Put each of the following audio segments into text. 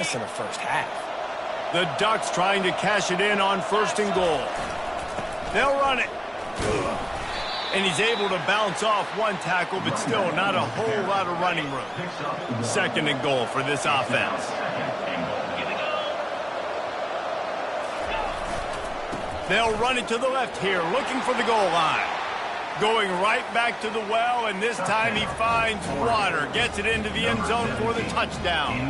in the first half. The Ducks trying to cash it in on 1st and goal. They'll run it. And he's able to bounce off one tackle, but still not a whole lot of running room. 2nd and goal for this offense. They'll run it to the left here, looking for the goal line. Going right back to the well, and this time he finds water. Gets it into the end zone for the touchdown.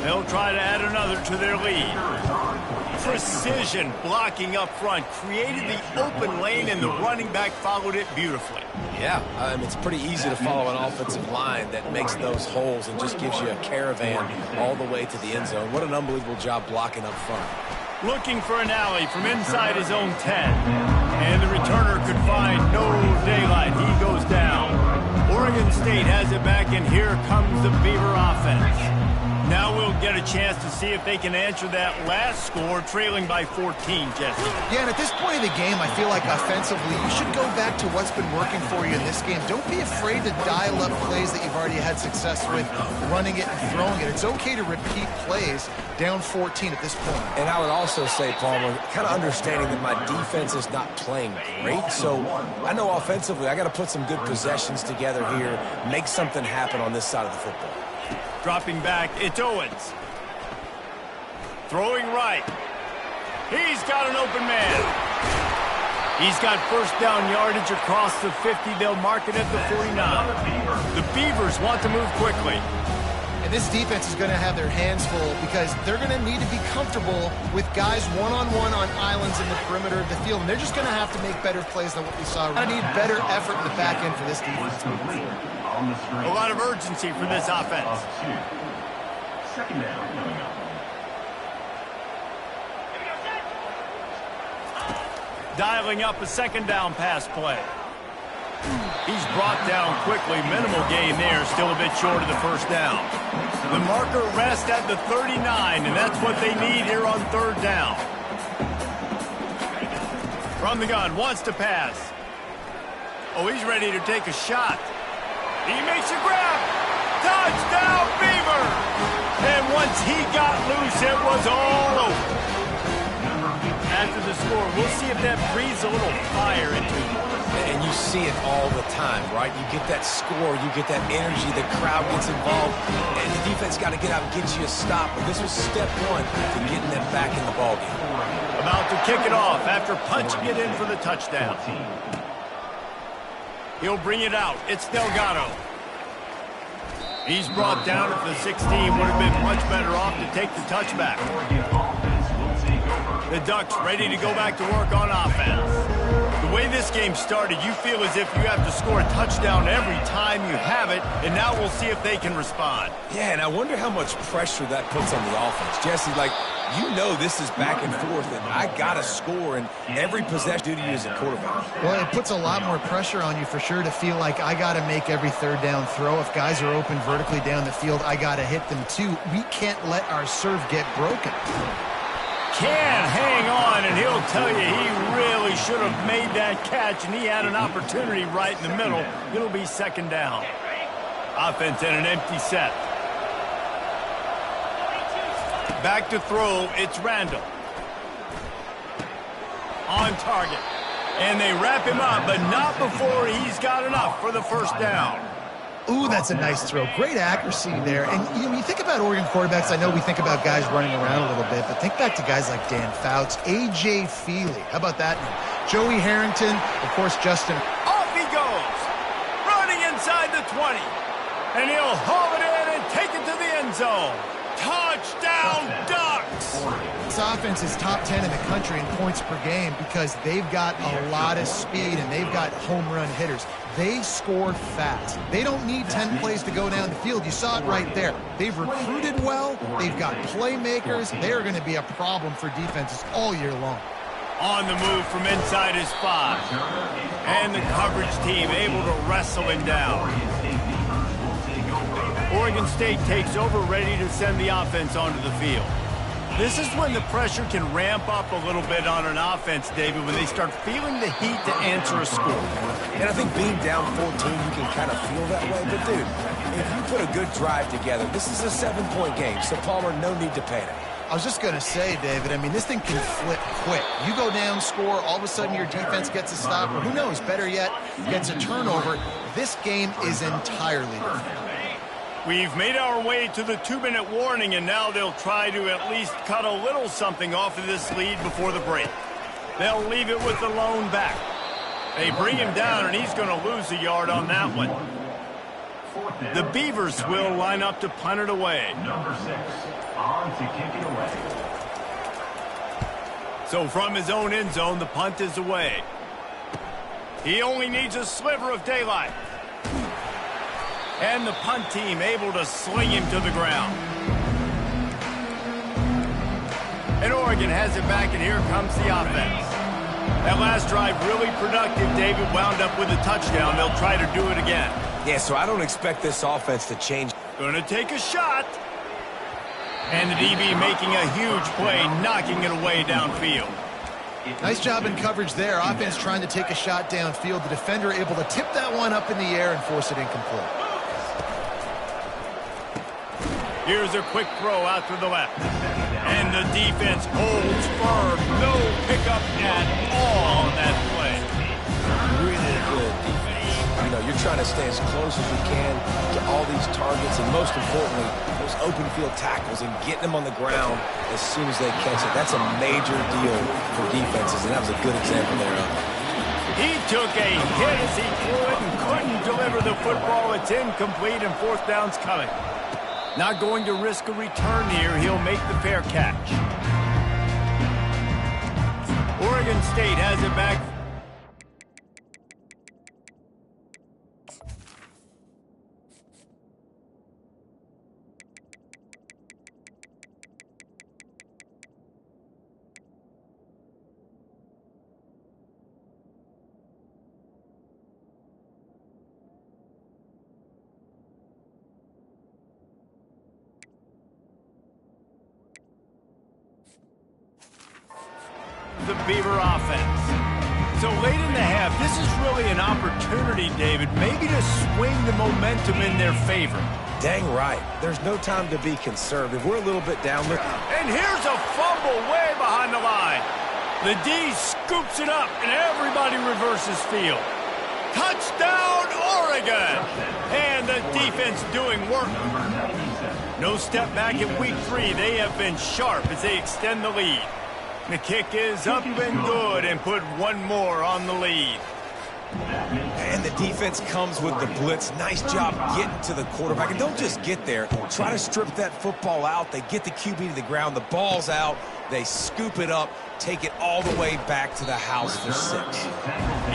They'll try to add another to their lead. Precision blocking up front. Created the open lane, and the running back followed it beautifully. Yeah, it's pretty easy to follow an offensive line that makes those holes and just gives you a caravan all the way to the end zone. What an unbelievable job blocking up front. Looking for an alley from inside his own 10. And the returner could find no daylight. He goes down. Oregon State has it back, and here comes the Beaver offense. Now we'll get a chance to see if they can answer that last score, trailing by 14, Jesse. Yeah, and at this point of the game, I feel like offensively, you should go back to what's been working for you in this game. Don't be afraid to dial up plays that you've already had success with, running it and throwing it. It's okay to repeat plays down 14 at this point. And I would also say, Palmer, kind of understanding that my defense is not playing great, so I know offensively I got to put some good possessions together here, make something happen on this side of the football. Dropping back, it's Owens. Throwing right. He's got an open man. He's got 1st down yardage across the 50. They'll mark it at the 49. The Beavers want to move quickly. And this defense is going to have their hands full because they're going to need to be comfortable with guys one-on-one on islands in the perimeter of the field. And they're just going to have to make better plays than what we saw. I need better effort in the back end for this defense. A lot of urgency for this offense. 2nd down coming up. Dialing up a 2nd down pass play. He's brought down quickly. Minimal gain there. Still a bit short of the 1st down. The marker rests at the 39, and that's what they need here on 3rd down. From the gun, wants to pass. Oh, he's ready to take a shot. He makes a grab. Touchdown, Beaver! And once he got loose, it was all over. After the score, we'll see if that breathes a little fire into him. And you see it all the time, right? You get that score, you get that energy, the crowd gets involved, and the defense got to get out and get you a stop. But this was step 1 to getting them back in the ballgame. About to kick it off after punching it in for the touchdown. He'll bring it out. It's Delgado. He's brought down at the 16. Would have been much better off to take the touchback. The Ducks ready to go back to work on offense. The way this game started, you feel as if you have to score a touchdown every time you have it, and now we'll see if they can respond. Yeah, and I wonder how much pressure that puts on the offense. Jesse, you know this is back and forth, and I got to score in every possession due to you as a quarterback. Well, it puts a lot more pressure on you for sure to feel like I got to make every 3rd down throw. If guys are open vertically down the field, I got to hit them too. We can't let our serve get broken. Can hang on, and he'll tell you he really should have made that catch, and he had an opportunity right in the middle. It'll be 2nd down. Offense in an empty set. Back to throw, it's Randall. On target. And they wrap him up, but not before he's got enough for the 1st down. Ooh, that's a nice throw. Great accuracy there. And when you think about Oregon quarterbacks, I know we think about guys running around a little bit, but think back to guys like Dan Fouts, A.J. Feely. How about that name? Joey Harrington, of course, Justin. Off he goes. Running inside the 20. And he'll haul it in and take it to the end zone. Touchdown, Ducks! This offense is top 10 in the country in points per game because they've got a lot of speed and they've got home run hitters. They score fast. They don't need 10 plays to go down the field. You saw it right there. They've recruited well. They've got playmakers. They are going to be a problem for defenses all year long. On the move from inside his 5. And the coverage team able to wrestle him down. Oregon State takes over, ready to send the offense onto the field. This is when the pressure can ramp up a little bit on an offense, David, when they start feeling the heat to answer a score. And I think being down 14, you can kind of feel that way. But, dude, if you put a good drive together, this is a 7-point game. So, Palmer, no need to panic. I was just going to say, David, I mean, this thing can flip quick. You go down, score, all of a sudden your defense gets a stop, or who knows, better yet, gets a turnover. This game is entirely different. We've made our way to the 2-minute warning, and now they'll try to at least cut a little something off of this lead before the break. They'll leave it with the lone back. They bring him down, and he's going to lose a yard on that one. The Beavers will line up to punt it away. Number 6, on to kick it away. So from his own end zone, the punt is away. He only needs a sliver of daylight. And the punt team able to sling him to the ground. And Oregon has it back, and here comes the offense. That last drive really productive. David wound up with a touchdown. They'll try to do it again. Yeah, so I don't expect this offense to change. Gonna take a shot. And the DB making a huge play, knocking it away downfield. Nice job in coverage there. Offense trying to take a shot downfield. The defender able to tip that one up in the air and force it incomplete. Here's a quick throw out to the left. And the defense holds firm. No pickup at all on that play. Really good defense. You know, you're trying to stay as close as you can to all these targets, and most importantly, those open field tackles and getting them on the ground as soon as they catch it. That's a major deal for defenses, and that was a good example there of it. He took a hit as he threw it and couldn't deliver the football. It's incomplete, and fourth down's coming. Not going to risk a return here. He'll make the fair catch. Oregon State has it back. The Beaver offense. So late in the half, this is really an opportunity, David, maybe to swing the momentum in their favor. Dang right. There's no time to be conservative. We're a little bit down there. And here's a fumble way behind the line. The D scoops it up, and everybody reverses field. Touchdown, Oregon! And the defense doing work. No step back in week 3. They have been sharp as they extend the lead. The kick is up and good, and put one more on the lead. And the defense comes with the blitz. Nice job getting to the quarterback. And don't just get there. Try to strip that football out. They get the QB to the ground. The ball's out. They scoop it up, take it all the way back to the house for 6.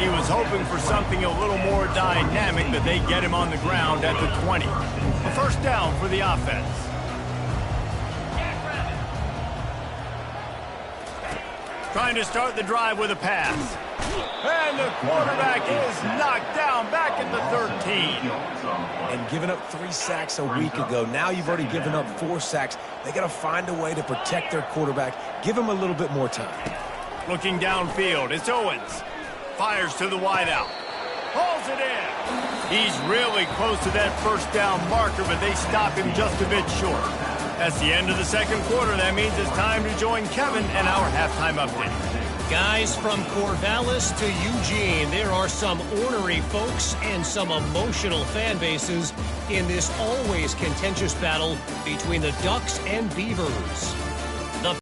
He was hoping for something a little more dynamic, but they get him on the ground at the 20. A first down for the offense. Trying to start the drive with a pass. And the quarterback is knocked down back at the 13. And giving up 3 sacks a week ago. Now you've already given up 4 sacks. They got to find a way to protect their quarterback. Give him a little bit more time. Looking downfield, it's Owens. Fires to the wideout. Hauls it in. He's really close to that first down marker, but they stop him just a bit short. That's the end of the second quarter. That means it's time to join Kevin and our halftime update. Guys, from Corvallis to Eugene, there are some ornery folks and some emotional fan bases in this always contentious battle between the Ducks and Beavers. The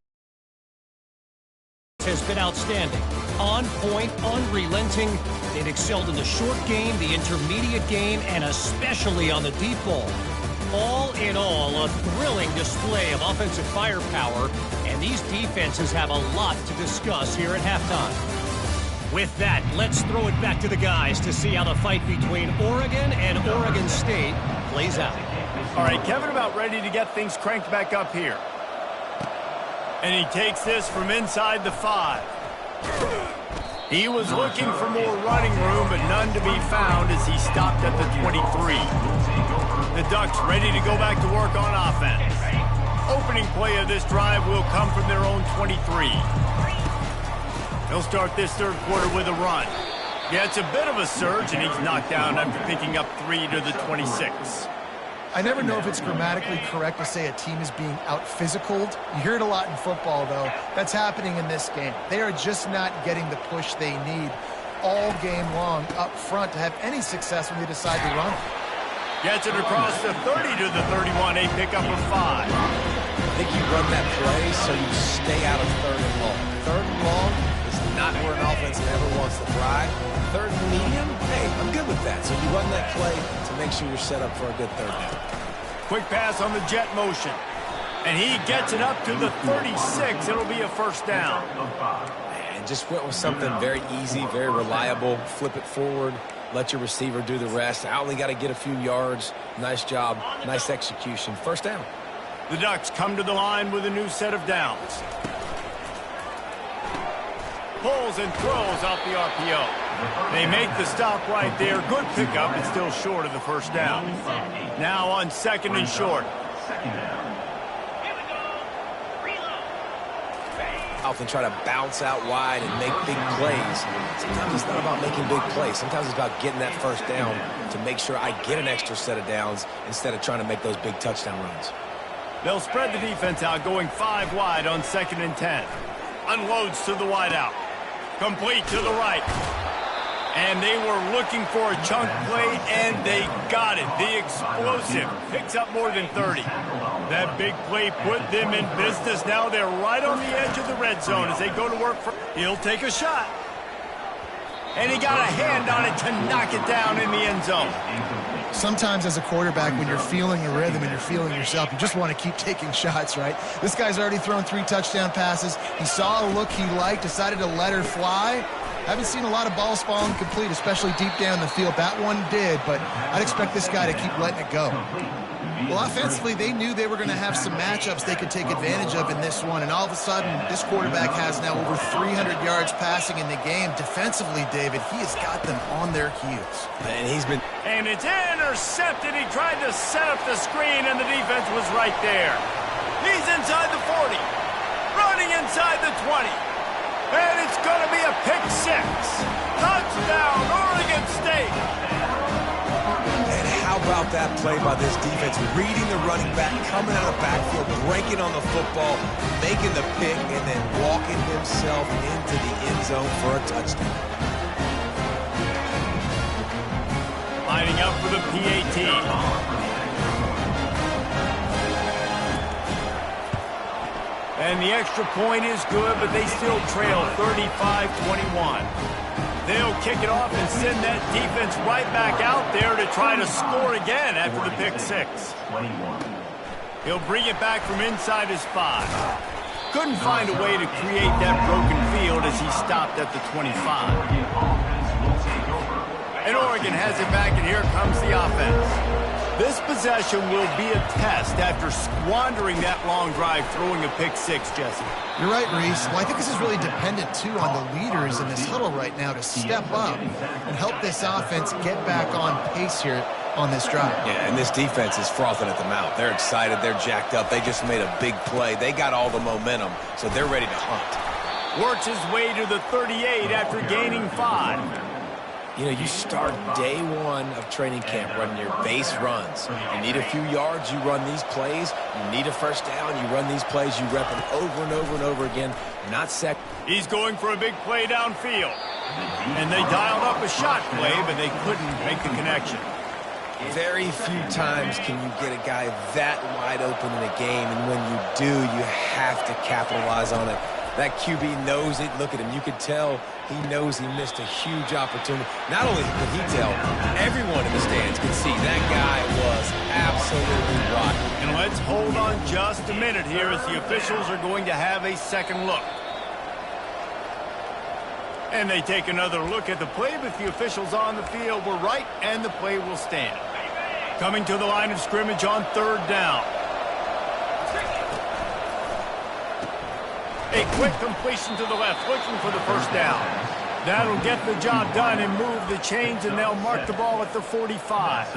has been outstanding, on point, unrelenting. They've excelled in the short game, the intermediate game, and especially on the deep ball. All in all, a thrilling display of offensive firepower, and these defenses have a lot to discuss here at halftime. With that, let's throw it back to the guys to see how the fight between Oregon and Oregon State plays out. All right, Kevin about ready to get things cranked back up here. And he takes this from inside the 5. He was looking for more running room, but none to be found as he stopped at the 23. The Ducks ready to go back to work on offense. Opening play of this drive will come from their own 23. They'll start this third quarter with a run. Yeah, it's a bit of a surge, and he's knocked down after picking up 3 to the 26. I never know if it's grammatically correct to say a team is being out-physicaled. You hear it a lot in football, though. That's happening in this game. They are just not getting the push they need all game long up front to have any success when they decide to run it. Gets it across the 30 to the 31, a pickup of 5. I think you run that play so you stay out of third and long. Third and long is not where an offense ever wants to thrive. Third and medium, hey, I'm good with that. So you run that play to make sure you're set up for a good third down. Quick pass on the jet motion. And he gets it up to the 36. It'll be a first down. And just went with something very easy, very reliable. Flip it forward. Let your receiver do the rest. I only got to get a few yards. Nice job. Nice execution. First down. The Ducks come to the line with a new set of downs. Pulls and throws off the RPO. They make the stop right there. Good pickup, but still short of the first down. Now on second and short. Often try to bounce out wide and make big plays. Sometimes it's not about making big plays. Sometimes it's about getting that first down to make sure I get an extra set of downs instead of trying to make those big touchdown runs. They'll spread the defense out, going 5 wide on second and 10. Unloads to the wideout. Complete to the right. And they were looking for a chunk play, and they got it. The explosive picks up more than 30. That big play put them in business. Now they're right on the edge of the red zone as they go to work. He'll take a shot. And he got a hand on it to knock it down in the end zone. Sometimes as a quarterback, when you're feeling a rhythm and you're feeling yourself, you just want to keep taking shots, right? This guy's already thrown 3 touchdown passes. He saw a look he liked, decided to let her fly. Haven't seen a lot of balls falling complete, especially deep down the field. That one did, but I'd expect this guy to keep letting it go. Well, offensively, they knew they were going to have some matchups they could take advantage of in this one, and all of a sudden, this quarterback has now over 300 yards passing in the game. Defensively, David, he has got them on their heels. And he's been... And it's intercepted. He tried to set up the screen, and the defense was right there. He's inside the 40, running inside the 20. And it's going to be a pick 6. Touchdown, Oregon State. And how about that play by this defense? Reading the running back, coming out of the backfield, breaking on the football, making the pick, and then walking himself into the end zone for a touchdown. Lining up for the PAT. And the extra point is good, but they still trail 35-21. They'll kick it off and send that defense right back out there to try to score again after the pick 6. He'll bring it back from inside his 5. Couldn't find a way to create that broken field as he stopped at the 25. And Oregon has it back, and here comes the offense. This possession will be a test after squandering that long drive, throwing a pick 6, Jesse. You're right, Reese. Well, I think this is really dependent, too, on the leaders in this huddle right now to step up and help this offense get back on pace here on this drive. Yeah, and this defense is frothing at the mouth. They're excited. They're jacked up. They just made a big play. They got all the momentum, so they're ready to hunt. Works his way to the 38 after gaining 5. You know, you start day 1 of training camp running your base runs. You need a few yards, you run these plays. You need a first down, you run these plays. You rep them over and over and over again. Not second. He's going for a big play downfield. And they dialed up a shot play, but they couldn't make the connection. Very few times can you get a guy that wide open in a game, and when you do, you have to capitalize on it. That QB knows it. Look at him. You could tell he knows he missed a huge opportunity. Not only could he tell, everyone in the stands could see that guy was absolutely rotten. And let's hold on just a minute here as the officials are going to have a second look. And they take another look at the play, but the officials on the field were right, and the play will stand. Coming to the line of scrimmage on 3rd down. A quick completion to the left, looking for the first down. That'll get the job done and move the chains, and they'll mark the ball at the 45.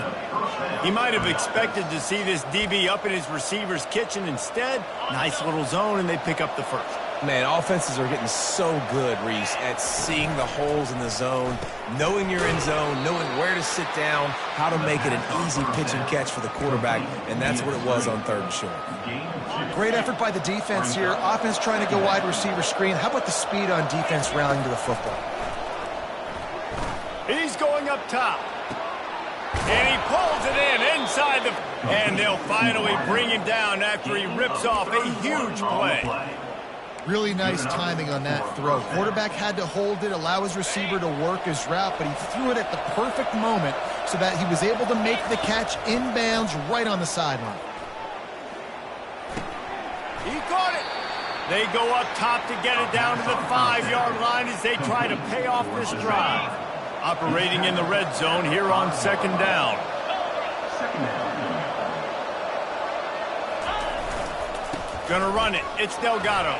He might have expected to see this DB up in his receiver's kitchen. Instead, nice little zone, and they pick up the first. Man, offenses are getting so good, Reese, at seeing the holes in the zone, knowing your end zone, knowing where to sit down, how to make it an easy pitch and catch for the quarterback, and that's what it was on 3rd and short. Great effort by the defense here. Offense trying to go wide receiver screen. How about the speed on defense rallying to the football? He's going up top. And he pulls it in inside the... And they'll finally bring him down after he rips off a huge play. Really nice timing on that throw. Quarterback had to hold it, allow his receiver to work his route, but he threw it at the perfect moment so that he was able to make the catch inbounds right on the sideline. He caught it. They go up top to get it down to the 5-yard line as they try to pay off this drive. Operating in the red zone here on 2nd down. Gonna run it. It's Delgado.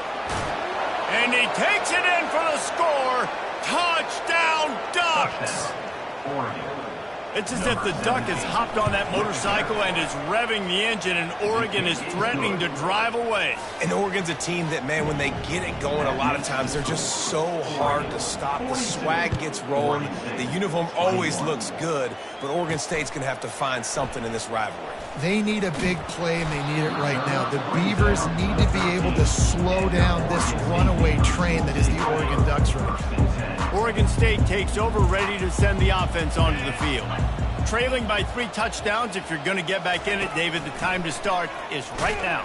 And he takes it in for the score. Touchdown, Ducks! It's as if the Duck has hopped on that motorcycle and is revving the engine, and Oregon is threatening to drive away. And Oregon's a team that, man, when they get it going, a lot of times they're just so hard to stop. The swag gets rolling. The uniform always looks good, but Oregon State's going to have to find something in this rivalry. They need a big play, and they need it right now. The Beavers need to be able to slow down this runaway train that is the Oregon Ducks right now. Oregon State takes over, ready to send the offense onto the field. Trailing by 3 touchdowns. If you're going to get back in it, David, the time to start is right now.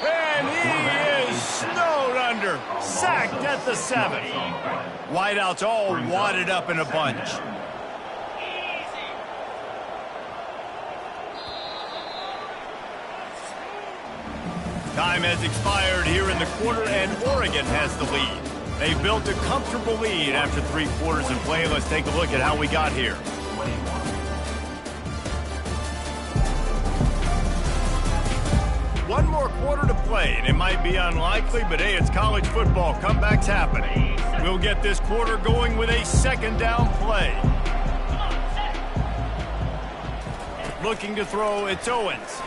And he is snowed under. Sacked at the 7. Wideouts all wadded up in a bunch. Time has expired here in the quarter, and Oregon has the lead. They built a comfortable lead after 3 quarters of play. Let's take a look at how we got here. One more quarter to play, and it might be unlikely, but hey, it's college football. Comebacks happen. We'll get this quarter going with a 2nd down play. Looking to throw, it's Owens.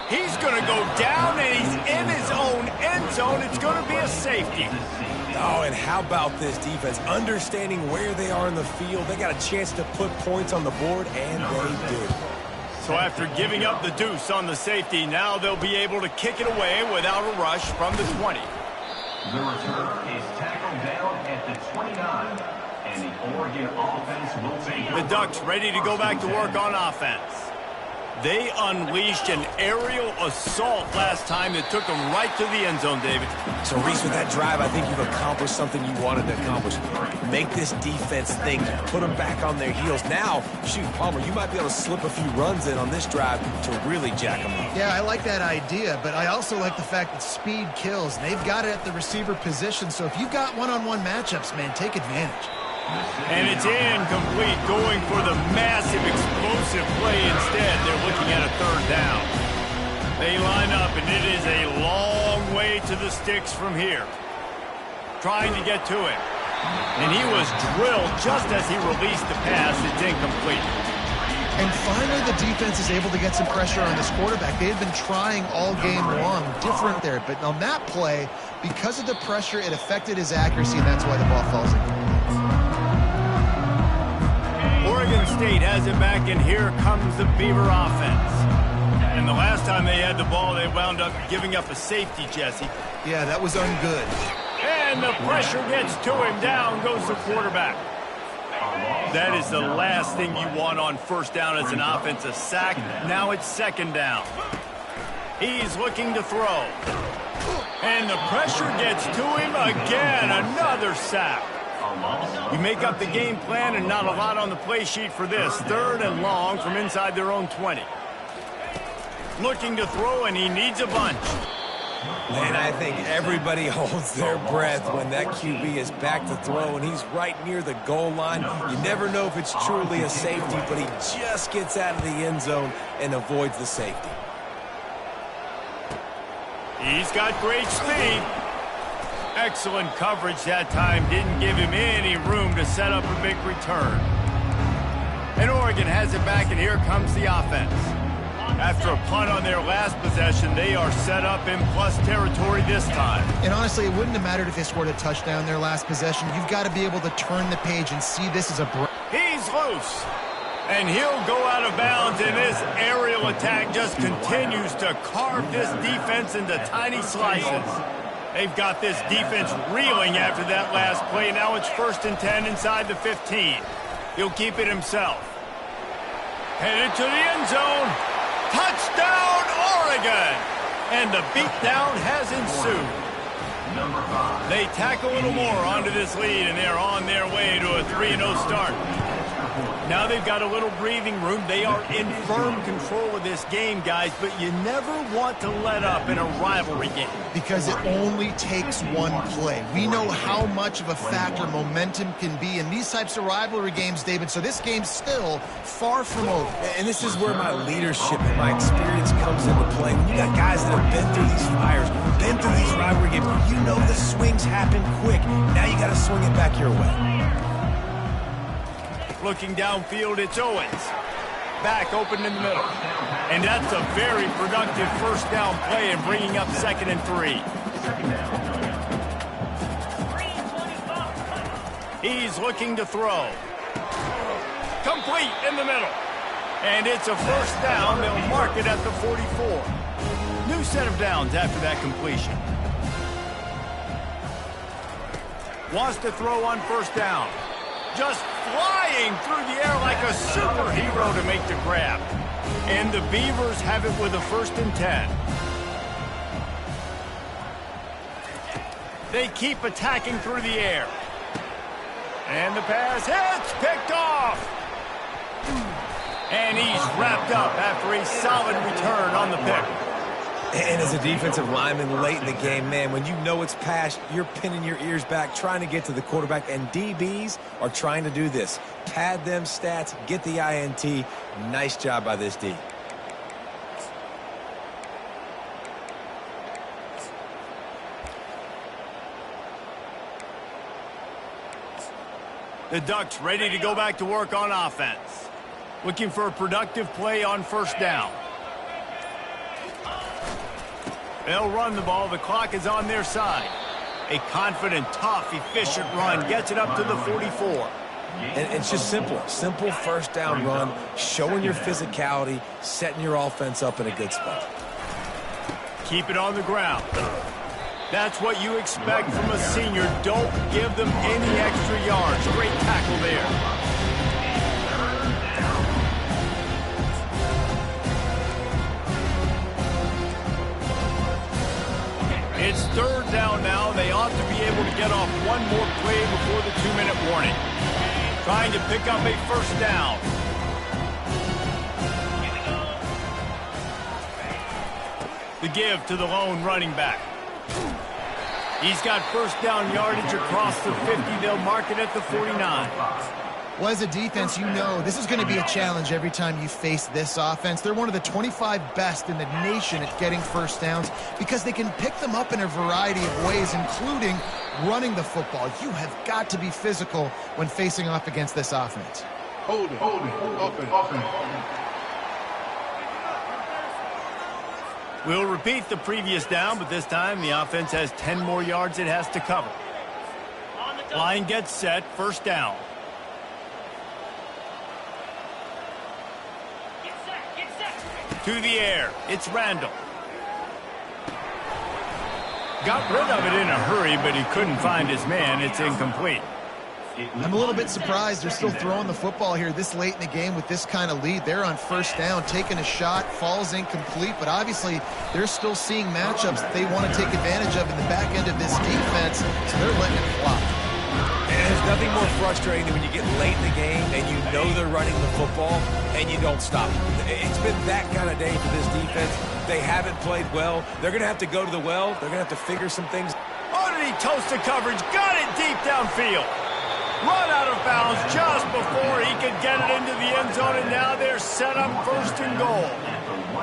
He's going to go down, and he's in his own end zone. It's going to be a safety. Oh, and how about this defense? Understanding where they are in the field. They got a chance to put points on the board, and they do. So after giving up the deuce on the safety, now they'll be able to kick it away without a rush from the 20. The return is tackled down at the 29, and the Oregon offense will take The Ducks ready to go back to work on offense. They unleashed an aerial assault last time that took them right to the end zone, David. So, Reese, with that drive, I think you've accomplished something you wanted to accomplish. Make this defense think, put them back on their heels. Now, shoot, Palmer, you might be able to slip a few runs in on this drive to really jack them up. Yeah, I like that idea, but I also like the fact that speed kills. And they've got it at the receiver position, so if you've got one-on-one matchups, man, take advantage. And it's incomplete, going for the massive explosive play instead. They're looking at a 3rd down. They line up, and it is a long way to the sticks from here. Trying to get to it. And he was drilled just as he released the pass. It's incomplete. And finally, the defense is able to get some pressure on this quarterback. They had been trying all game long, different there. But on that play, because of the pressure, it affected his accuracy, and that's why the ball falls in. Oregon State has it back, and here comes the Beaver offense. And the last time they had the ball, they wound up giving up a safety, Jesse. Yeah, that was ungood. And the pressure gets to him. Down goes the quarterback. That is the last thing you want on 1st down as an offensive sack. Now it's 2nd down. He's looking to throw. And the pressure gets to him again. Another sack. You make up the game plan, and not a lot on the play sheet for this. 3rd and long from inside their own 20. Looking to throw, and he needs a bunch. Man, I think everybody holds their breath when that QB is back to throw, and he's right near the goal line. You never know if it's truly a safety, but he just gets out of the end zone and avoids the safety. He's got great speed. Excellent coverage that time. Didn't give him any room to set up a big return. And Oregon has it back, and here comes the offense. After a punt on their last possession, they are set up in plus territory this time. And honestly, it wouldn't have mattered if they scored a touchdown their last possession. You've got to be able to turn the page and see this as a break. He's loose. And he'll go out of bounds, and this aerial attack just continues to carve this defense into tiny slices. They've got this defense reeling after that last play. Now it's 1st and 10 inside the 15. He'll keep it himself. Headed to the end zone. Touchdown, Oregon! And the beatdown has ensued. They tack a little more onto this lead, and they're on their way to a 3-0 start. Now they've got a little breathing room. They are in firm control of this game, guys, but you never want to let up in a rivalry game. Because it only takes one play. We know how much of a factor momentum can be in these types of rivalry games, David, so this game's still far from over. And this is where my leadership and my experience comes into play. When you got guys that have been through these fires, been through these rivalry games, you know the swings happen quick. Now you got to swing it back your way. Looking downfield, it's Owens. Back open in the middle. And that's a very productive first down play and bringing up 2nd and 3. He's looking to throw. Complete in the middle. And it's a first down. They'll mark it at the 44. New set of downs after that completion. Wants to throw on first down. Just flying through the air like a superhero to make the grab. And the Beavers have it with a 1st and 10. They keep attacking through the air. And the pass hits, picked off. And he's wrapped up after a solid return on the pick. And as a defensive lineman late in the game, man, when you know it's passed, you're pinning your ears back, trying to get to the quarterback, and DBs are trying to do this. Pad them stats, get the INT. Nice job by this D. The Ducks ready to go back to work on offense. Looking for a productive play on first down. They'll run the ball. The clock is on their side. A confident, tough, efficient run gets it up to the 44. And it's just simple. Simple first down run, showing your physicality, setting your offense up in a good spot. Keep it on the ground. That's what you expect from a senior. Don't give them any extra yards. Great tackle there. It's 3rd down now. They ought to be able to get off one more play before the 2-minute warning. Trying to pick up a first down. The give to the lone running back. He's got first down yardage across the 50. They'll mark it at the 49. Well, as a defense, you know this is going to be a challenge every time you face this offense. They're one of the 25 best in the nation at getting first downs because they can pick them up in a variety of ways, including running the football. You have got to be physical when facing off against this offense. Hold it, offense. We'll repeat the previous down, but this time the offense has 10 more yards it has to cover. Line gets set, first down. To the air, it's Randall. Got rid of it in a hurry, but he couldn't find his man. It's incomplete. I'm a little bit surprised they're still throwing the football here this late in the game with this kind of lead. They're on first down, taking a shot, falls incomplete, but obviously they're still seeing matchups that they want to take advantage of in the back end of this defense, so they're letting it fly. And there's nothing more frustrating than when you get late in the game and you know they're running the football and you don't stop. It's been that kind of day for this defense. They haven't played well. They're going to have to go to the well. They're going to have to figure some things. Oh, did he toast the coverage? Got it deep downfield. Run out of bounds just before he could get it into the end zone, and now they're set up 1st and goal.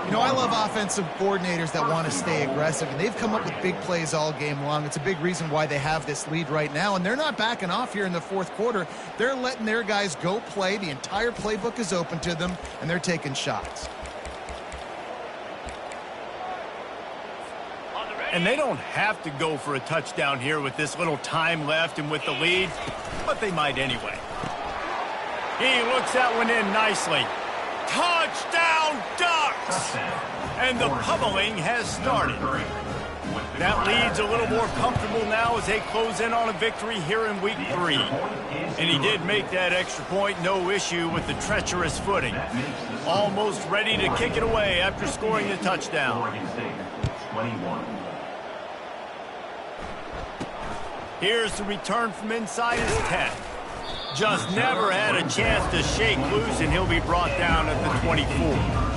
You know, I love offensive coordinators that want to stay aggressive, and they've come up with big plays all game long. It's a big reason why they have this lead right now, and they're not backing off here in the fourth quarter. They're letting their guys go play. The entire playbook is open to them, and they're taking shots. And they don't have to go for a touchdown here with this little time left and with the lead, but they might anyway. He looks that one in nicely. Touchdown Ducks! And the pummeling has started. That lead's a little more comfortable now as they close in on a victory here in week 3. And he did make that extra point, no issue with the treacherous footing. Almost ready to kick it away after scoring the touchdown. Here's the return from inside his 10. Just never had a chance to shake loose, and he'll be brought down at the 24.